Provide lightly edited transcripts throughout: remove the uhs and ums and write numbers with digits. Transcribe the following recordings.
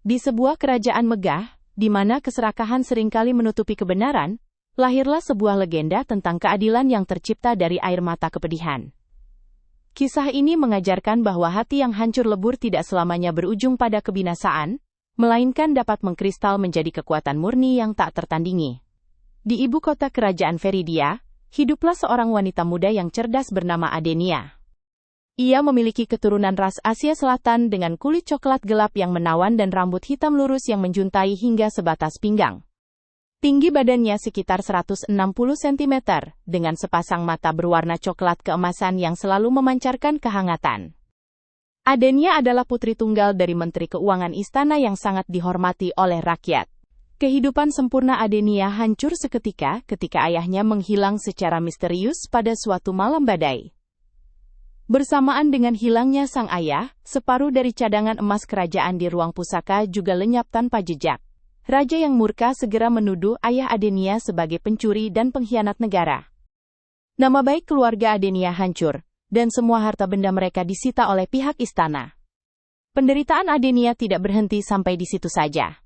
Di sebuah kerajaan megah, di mana keserakahan seringkali menutupi kebenaran, lahirlah sebuah legenda tentang keadilan yang tercipta dari air mata kepedihan. Kisah ini mengajarkan bahwa hati yang hancur lebur tidak selamanya berujung pada kebinasaan, melainkan dapat mengkristal menjadi kekuatan murni yang tak tertandingi. Di ibu kota kerajaan Veridia, hiduplah seorang wanita muda yang cerdas bernama Adenia. Ia memiliki keturunan ras Asia Selatan dengan kulit coklat gelap yang menawan dan rambut hitam lurus yang menjuntai hingga sebatas pinggang. Tinggi badannya sekitar 160 cm, dengan sepasang mata berwarna coklat keemasan yang selalu memancarkan kehangatan. Adenia adalah putri tunggal dari Menteri Keuangan Istana yang sangat dihormati oleh rakyat. Kehidupan sempurna Adenia hancur seketika ketika ayahnya menghilang secara misterius pada suatu malam badai. Bersamaan dengan hilangnya sang ayah, separuh dari cadangan emas kerajaan di ruang pusaka juga lenyap tanpa jejak. Raja yang murka segera menuduh ayah Adenia sebagai pencuri dan pengkhianat negara. Nama baik keluarga Adenia hancur, dan semua harta benda mereka disita oleh pihak istana. Penderitaan Adenia tidak berhenti sampai di situ saja.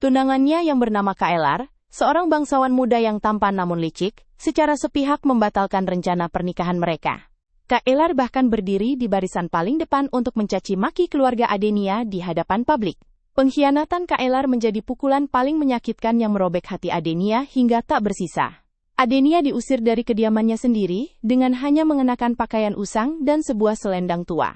Tunangannya yang bernama Kaelar, seorang bangsawan muda yang tampan namun licik, secara sepihak membatalkan rencana pernikahan mereka. Kaelar bahkan berdiri di barisan paling depan untuk mencaci maki keluarga Adenia di hadapan publik. Pengkhianatan Kaelar menjadi pukulan paling menyakitkan yang merobek hati Adenia hingga tak bersisa. Adenia diusir dari kediamannya sendiri, dengan hanya mengenakan pakaian usang dan sebuah selendang tua.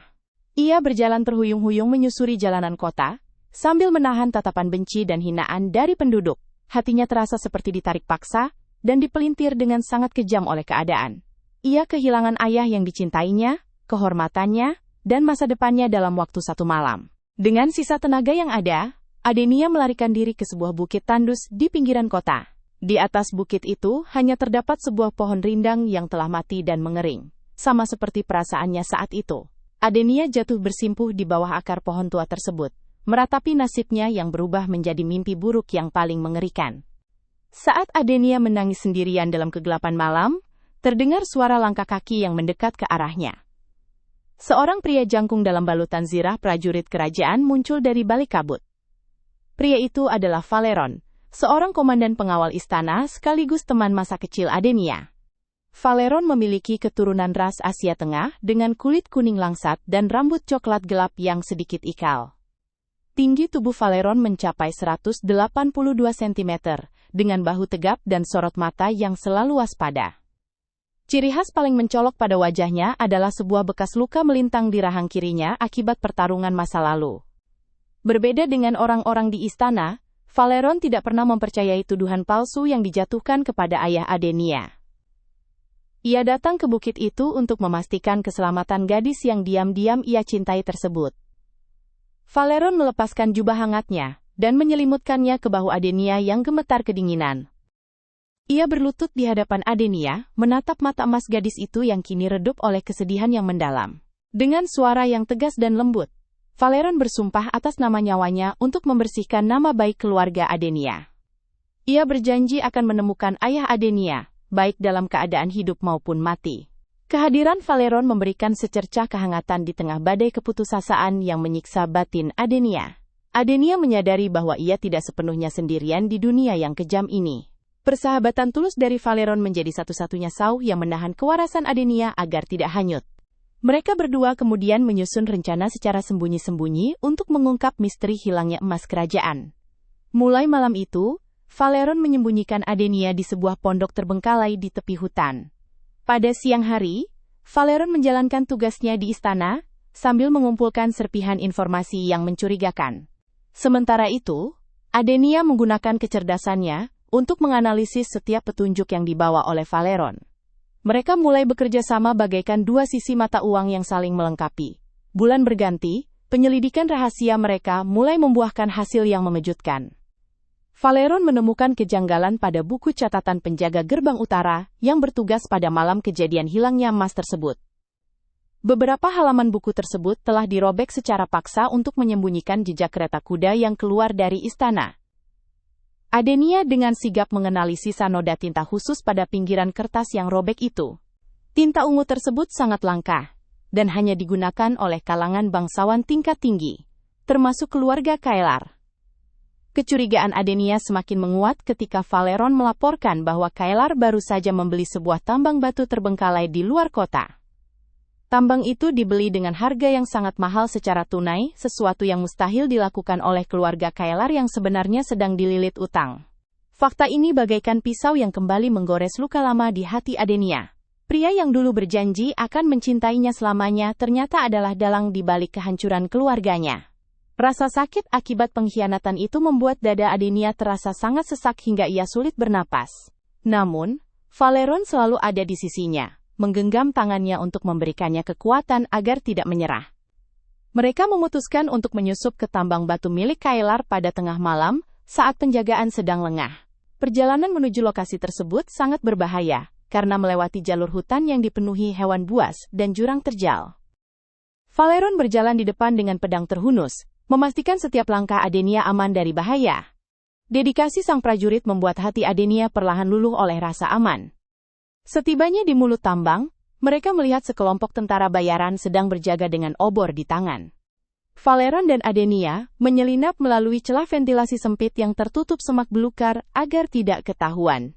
Ia berjalan terhuyung-huyung menyusuri jalanan kota, sambil menahan tatapan benci dan hinaan dari penduduk. Hatinya terasa seperti ditarik paksa, dan dipelintir dengan sangat kejam oleh keadaan. Ia kehilangan ayah yang dicintainya, kehormatannya, dan masa depannya dalam waktu satu malam. Dengan sisa tenaga yang ada, Adenia melarikan diri ke sebuah bukit tandus di pinggiran kota. Di atas bukit itu hanya terdapat sebuah pohon rindang yang telah mati dan mengering. Sama seperti perasaannya saat itu, Adenia jatuh bersimpuh di bawah akar pohon tua tersebut, meratapi nasibnya yang berubah menjadi mimpi buruk yang paling mengerikan. Saat Adenia menangis sendirian dalam kegelapan malam, terdengar suara langkah kaki yang mendekat ke arahnya. Seorang pria jangkung dalam balutan zirah prajurit kerajaan muncul dari balik kabut. Pria itu adalah Valeron, seorang komandan pengawal istana sekaligus teman masa kecil Adenia. Valeron memiliki keturunan ras Asia Tengah dengan kulit kuning langsat dan rambut coklat gelap yang sedikit ikal. Tinggi tubuh Valeron mencapai 182 cm, dengan bahu tegap dan sorot mata yang selalu waspada. Ciri khas paling mencolok pada wajahnya adalah sebuah bekas luka melintang di rahang kirinya akibat pertarungan masa lalu. Berbeda dengan orang-orang di istana, Valeron tidak pernah mempercayai tuduhan palsu yang dijatuhkan kepada ayah Adenia. Ia datang ke bukit itu untuk memastikan keselamatan gadis yang diam-diam ia cintai tersebut. Valeron melepaskan jubah hangatnya dan menyelimutkannya ke bahu Adenia yang gemetar kedinginan. Ia berlutut di hadapan Adenia, menatap mata emas gadis itu yang kini redup oleh kesedihan yang mendalam. Dengan suara yang tegas dan lembut, Valeron bersumpah atas nama nyawanya untuk membersihkan nama baik keluarga Adenia. Ia berjanji akan menemukan ayah Adenia, baik dalam keadaan hidup maupun mati. Kehadiran Valeron memberikan secercah kehangatan di tengah badai keputusasaan yang menyiksa batin Adenia. Adenia menyadari bahwa ia tidak sepenuhnya sendirian di dunia yang kejam ini. Persahabatan tulus dari Valeron menjadi satu-satunya sauh yang menahan kewarasan Adenia agar tidak hanyut. Mereka berdua kemudian menyusun rencana secara sembunyi-sembunyi untuk mengungkap misteri hilangnya emas kerajaan. Mulai malam itu, Valeron menyembunyikan Adenia di sebuah pondok terbengkalai di tepi hutan. Pada siang hari, Valeron menjalankan tugasnya di istana, sambil mengumpulkan serpihan informasi yang mencurigakan. Sementara itu, Adenia menggunakan kecerdasannya untuk menganalisis setiap petunjuk yang dibawa oleh Valeron. Mereka mulai bekerja sama bagaikan dua sisi mata uang yang saling melengkapi. Bulan berganti, penyelidikan rahasia mereka mulai membuahkan hasil yang mengejutkan. Valeron menemukan kejanggalan pada buku catatan penjaga gerbang utara yang bertugas pada malam kejadian hilangnya emas tersebut. Beberapa halaman buku tersebut telah dirobek secara paksa untuk menyembunyikan jejak kereta kuda yang keluar dari istana. Adenia dengan sigap mengenali sisa noda tinta khusus pada pinggiran kertas yang robek itu. Tinta ungu tersebut sangat langka, dan hanya digunakan oleh kalangan bangsawan tingkat tinggi. termasuk keluarga Kaelar. Kecurigaan Adenia semakin menguat ketika Valeron melaporkan bahwa Kaelar baru saja membeli sebuah tambang batu terbengkalai di luar kota. Tambang itu dibeli dengan harga yang sangat mahal secara tunai, sesuatu yang mustahil dilakukan oleh keluarga Kaelar yang sebenarnya sedang dililit utang. Fakta ini bagaikan pisau yang kembali menggores luka lama di hati Adenia. Pria yang dulu berjanji akan mencintainya selamanya ternyata adalah dalang di balik kehancuran keluarganya. Rasa sakit akibat pengkhianatan itu membuat dada Adenia terasa sangat sesak hingga ia sulit bernapas. Namun, Valeron selalu ada di sisinya, menggenggam tangannya untuk memberikannya kekuatan agar tidak menyerah. Mereka memutuskan untuk menyusup ke tambang batu milik Kaelar pada tengah malam, saat penjagaan sedang lengah. Perjalanan menuju lokasi tersebut sangat berbahaya, karena melewati jalur hutan yang dipenuhi hewan buas dan jurang terjal. Valeron berjalan di depan dengan pedang terhunus, memastikan setiap langkah Adenia aman dari bahaya. Dedikasi sang prajurit membuat hati Adenia perlahan luluh oleh rasa aman. Setibanya di mulut tambang, mereka melihat sekelompok tentara bayaran sedang berjaga dengan obor di tangan. Valeron dan Adenia menyelinap melalui celah ventilasi sempit yang tertutup semak belukar agar tidak ketahuan.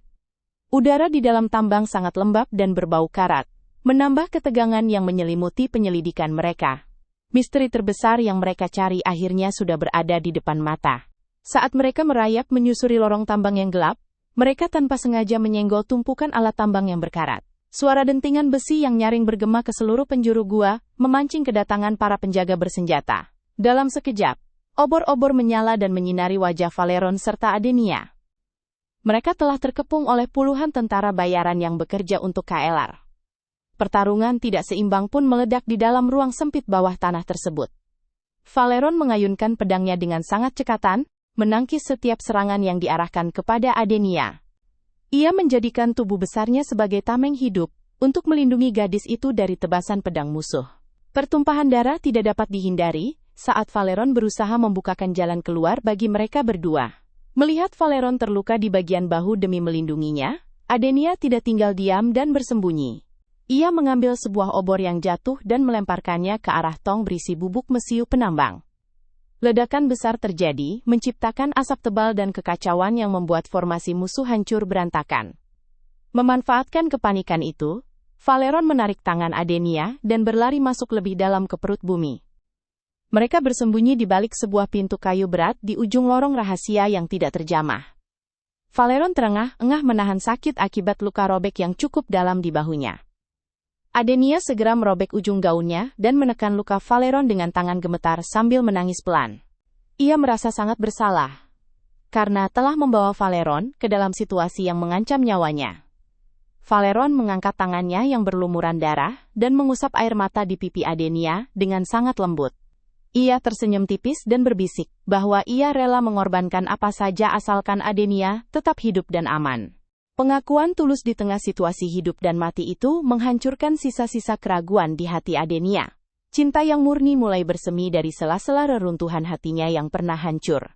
Udara di dalam tambang sangat lembab dan berbau karat, menambah ketegangan yang menyelimuti penyelidikan mereka. Misteri terbesar yang mereka cari akhirnya sudah berada di depan mata. Saat mereka merayap menyusuri lorong tambang yang gelap, mereka tanpa sengaja menyenggol tumpukan alat tambang yang berkarat. Suara dentingan besi yang nyaring bergema ke seluruh penjuru gua, memancing kedatangan para penjaga bersenjata. Dalam sekejap, obor-obor menyala dan menyinari wajah Valeron serta Adenia. Mereka telah terkepung oleh puluhan tentara bayaran yang bekerja untuk Kaelar. Pertarungan tidak seimbang pun meledak di dalam ruang sempit bawah tanah tersebut. Valeron mengayunkan pedangnya dengan sangat cekatan, menangkis setiap serangan yang diarahkan kepada Adenia. Ia menjadikan tubuh besarnya sebagai tameng hidup, untuk melindungi gadis itu dari tebasan pedang musuh. Pertumpahan darah tidak dapat dihindari, saat Valeron berusaha membukakan jalan keluar bagi mereka berdua. Melihat Valeron terluka di bagian bahu demi melindunginya, Adenia tidak tinggal diam dan bersembunyi. Ia mengambil sebuah obor yang jatuh dan melemparkannya ke arah tong berisi bubuk mesiu penambang. Ledakan besar terjadi, menciptakan asap tebal dan kekacauan yang membuat formasi musuh hancur berantakan. Memanfaatkan kepanikan itu, Valeron menarik tangan Adenia dan berlari masuk lebih dalam ke perut bumi. Mereka bersembunyi di balik sebuah pintu kayu berat di ujung lorong rahasia yang tidak terjamah. Valeron terengah-engah menahan sakit akibat luka robek yang cukup dalam di bahunya. Adenia segera merobek ujung gaunnya dan menekan luka Valeron dengan tangan gemetar sambil menangis pelan. Ia merasa sangat bersalah karena telah membawa Valeron ke dalam situasi yang mengancam nyawanya. Valeron mengangkat tangannya yang berlumuran darah dan mengusap air mata di pipi Adenia dengan sangat lembut. Ia tersenyum tipis dan berbisik bahwa ia rela mengorbankan apa saja asalkan Adenia tetap hidup dan aman. Pengakuan tulus di tengah situasi hidup dan mati itu menghancurkan sisa-sisa keraguan di hati Adenia. Cinta yang murni mulai bersemi dari sela-sela reruntuhan hatinya yang pernah hancur.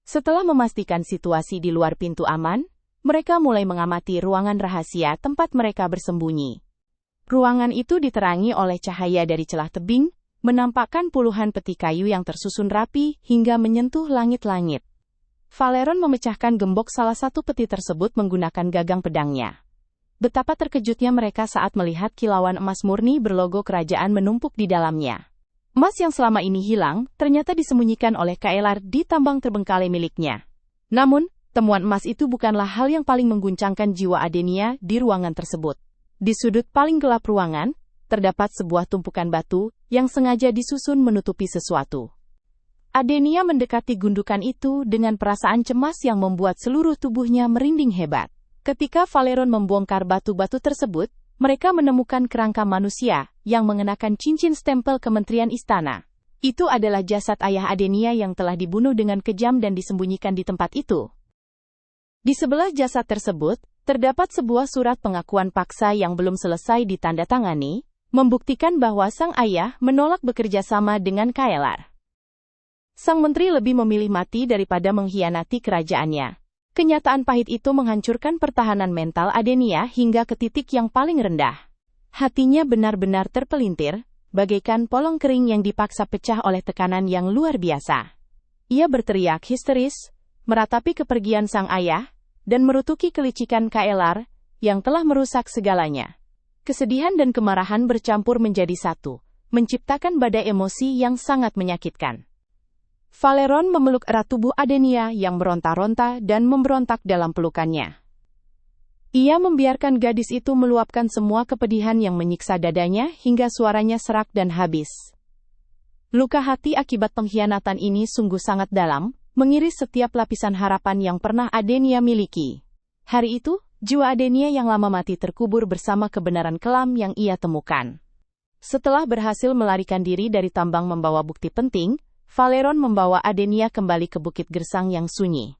Setelah memastikan situasi di luar pintu aman, mereka mulai mengamati ruangan rahasia tempat mereka bersembunyi. Ruangan itu diterangi oleh cahaya dari celah tebing, menampakkan puluhan peti kayu yang tersusun rapi hingga menyentuh langit-langit. Valeron memecahkan gembok salah satu peti tersebut menggunakan gagang pedangnya. Betapa terkejutnya mereka saat melihat kilauan emas murni berlogo kerajaan menumpuk di dalamnya. Emas yang selama ini hilang, ternyata disembunyikan oleh Kaelar di tambang terbengkalai miliknya. Namun, temuan emas itu bukanlah hal yang paling mengguncangkan jiwa Adenia di ruangan tersebut. Di sudut paling gelap ruangan, terdapat sebuah tumpukan batu yang sengaja disusun menutupi sesuatu. Adenia mendekati gundukan itu dengan perasaan cemas yang membuat seluruh tubuhnya merinding hebat. Ketika Valeron membongkar batu-batu tersebut, mereka menemukan kerangka manusia yang mengenakan cincin stempel Kementerian Istana. Itu adalah jasad ayah Adenia yang telah dibunuh dengan kejam dan disembunyikan di tempat itu. Di sebelah jasad tersebut, terdapat sebuah surat pengakuan paksa yang belum selesai ditandatangani, membuktikan bahwa sang ayah menolak bekerja sama dengan Kaelar. Sang menteri lebih memilih mati daripada mengkhianati kerajaannya. Kenyataan pahit itu menghancurkan pertahanan mental Adenia hingga ke titik yang paling rendah. Hatinya benar-benar terpelintir, bagaikan polong kering yang dipaksa pecah oleh tekanan yang luar biasa. Ia berteriak histeris, meratapi kepergian sang ayah, dan merutuki kelicikan KLR yang telah merusak segalanya. Kesedihan dan kemarahan bercampur menjadi satu, menciptakan badai emosi yang sangat menyakitkan. Valeron memeluk erat tubuh Adenia yang meronta-ronta dan memberontak dalam pelukannya. Ia membiarkan gadis itu meluapkan semua kepedihan yang menyiksa dadanya hingga suaranya serak dan habis. Luka hati akibat pengkhianatan ini sungguh sangat dalam, mengiris setiap lapisan harapan yang pernah Adenia miliki. Hari itu, jiwa Adenia yang lama mati terkubur bersama kebenaran kelam yang ia temukan. Setelah berhasil melarikan diri dari tambang membawa bukti penting, Valeron membawa Adenia kembali ke Bukit Gersang yang sunyi.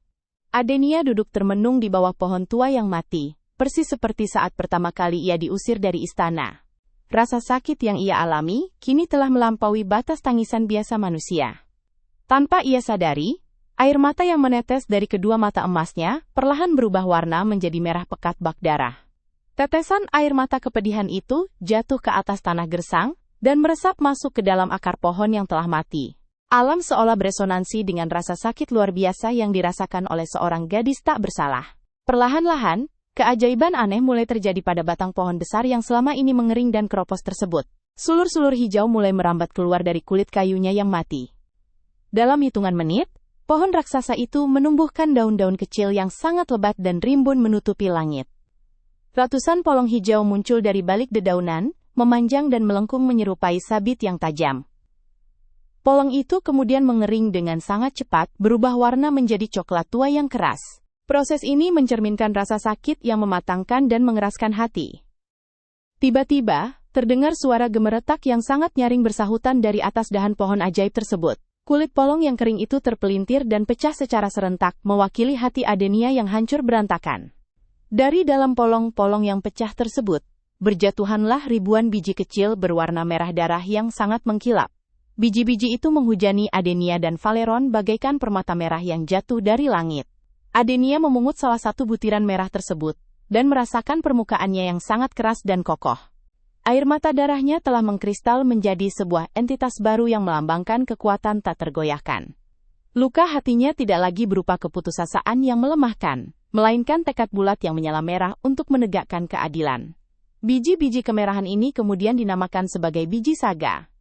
Adenia duduk termenung di bawah pohon tua yang mati, persis seperti saat pertama kali ia diusir dari istana. Rasa sakit yang ia alami, kini telah melampaui batas tangisan biasa manusia. Tanpa ia sadari, air mata yang menetes dari kedua mata emasnya, perlahan berubah warna menjadi merah pekat bak darah. Tetesan air mata kepedihan itu, jatuh ke atas tanah gersang, dan meresap masuk ke dalam akar pohon yang telah mati. Alam seolah beresonansi dengan rasa sakit luar biasa yang dirasakan oleh seorang gadis tak bersalah. Perlahan-lahan, keajaiban aneh mulai terjadi pada batang pohon besar yang selama ini mengering dan keropos tersebut. Sulur-sulur hijau mulai merambat keluar dari kulit kayunya yang mati. Dalam hitungan menit, pohon raksasa itu menumbuhkan daun-daun kecil yang sangat lebat dan rimbun menutupi langit. Ratusan polong hijau muncul dari balik dedaunan, memanjang dan melengkung menyerupai sabit yang tajam. Polong itu kemudian mengering dengan sangat cepat, berubah warna menjadi coklat tua yang keras. Proses ini mencerminkan rasa sakit yang mematangkan dan mengeraskan hati. Tiba-tiba, terdengar suara gemeretak yang sangat nyaring bersahutan dari atas dahan pohon ajaib tersebut. Kulit polong yang kering itu terpelintir dan pecah secara serentak, mewakili hati Adenia yang hancur berantakan. Dari dalam polong-polong yang pecah tersebut, berjatuhanlah ribuan biji kecil berwarna merah darah yang sangat mengkilap. Biji-biji itu menghujani Adenia dan Valeron bagaikan permata merah yang jatuh dari langit. Adenia memungut salah satu butiran merah tersebut, dan merasakan permukaannya yang sangat keras dan kokoh. Air mata darahnya telah mengkristal menjadi sebuah entitas baru yang melambangkan kekuatan tak tergoyahkan. Luka hatinya tidak lagi berupa keputusasaan yang melemahkan, melainkan tekad bulat yang menyala merah untuk menegakkan keadilan. Biji-biji kemerahan ini kemudian dinamakan sebagai biji saga.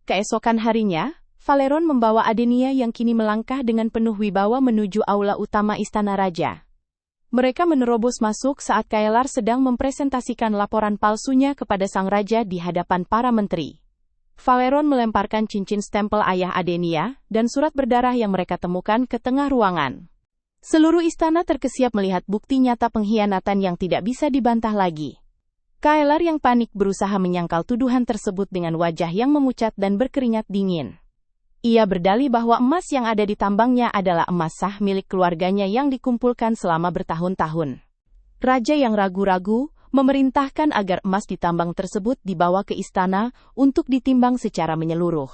Keesokan harinya, Valeron membawa Adenia yang kini melangkah dengan penuh wibawa menuju aula utama istana raja. Mereka menerobos masuk saat KLR sedang mempresentasikan laporan palsunya kepada sang raja di hadapan para menteri. Valeron melemparkan cincin stempel ayah Adenia dan surat berdarah yang mereka temukan ke tengah ruangan. Seluruh istana terkesiap melihat bukti nyata pengkhianatan yang tidak bisa dibantah lagi. KLR yang panik berusaha menyangkal tuduhan tersebut dengan wajah yang memucat dan berkeringat dingin. Ia berdalih bahwa emas yang ada di tambangnya adalah emas sah milik keluarganya yang dikumpulkan selama bertahun-tahun. Raja yang ragu-ragu memerintahkan agar emas di tambang tersebut dibawa ke istana untuk ditimbang secara menyeluruh.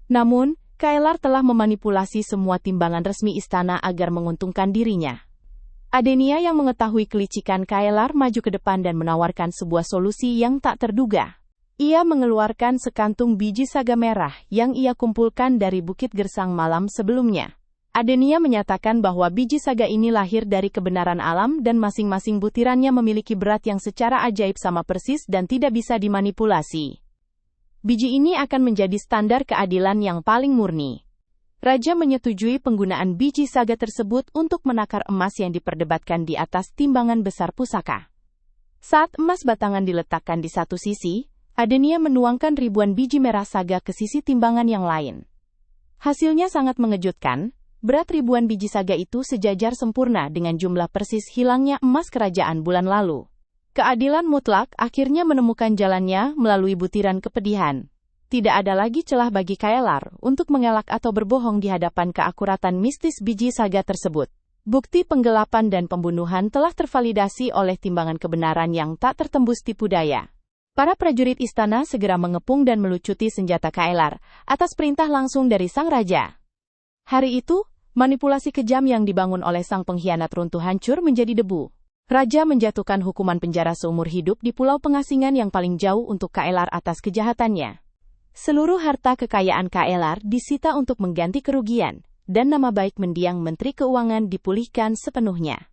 Namun, KLR telah memanipulasi semua timbangan resmi istana agar menguntungkan dirinya. Adenia yang mengetahui kelicikan KLR maju ke depan dan menawarkan sebuah solusi yang tak terduga. Ia mengeluarkan sekantung biji saga merah yang ia kumpulkan dari Bukit Gersang malam sebelumnya. Adenia menyatakan bahwa biji saga ini lahir dari kebenaran alam dan masing-masing butirannya memiliki berat yang secara ajaib sama persis dan tidak bisa dimanipulasi. Biji ini akan menjadi standar keadilan yang paling murni. Raja menyetujui penggunaan biji saga tersebut untuk menakar emas yang diperdebatkan di atas timbangan besar pusaka. Saat emas batangan diletakkan di satu sisi, Adenia menuangkan ribuan biji merah saga ke sisi timbangan yang lain. Hasilnya sangat mengejutkan, berat ribuan biji saga itu sejajar sempurna dengan jumlah persis hilangnya emas kerajaan bulan lalu. Keadilan mutlak akhirnya menemukan jalannya melalui butiran kepedihan. Tidak ada lagi celah bagi KLR untuk mengelak atau berbohong di hadapan keakuratan mistis biji saga tersebut. Bukti penggelapan dan pembunuhan telah tervalidasi oleh timbangan kebenaran yang tak tertembus tipu daya. Para prajurit istana segera mengepung dan melucuti senjata KLR atas perintah langsung dari sang raja. Hari itu, manipulasi kejam yang dibangun oleh sang pengkhianat runtuh hancur menjadi debu. Raja menjatuhkan hukuman penjara seumur hidup di pulau pengasingan yang paling jauh untuk KLR atas kejahatannya. Seluruh harta kekayaan KLR disita untuk mengganti kerugian, dan nama baik mendiang Menteri Keuangan dipulihkan sepenuhnya.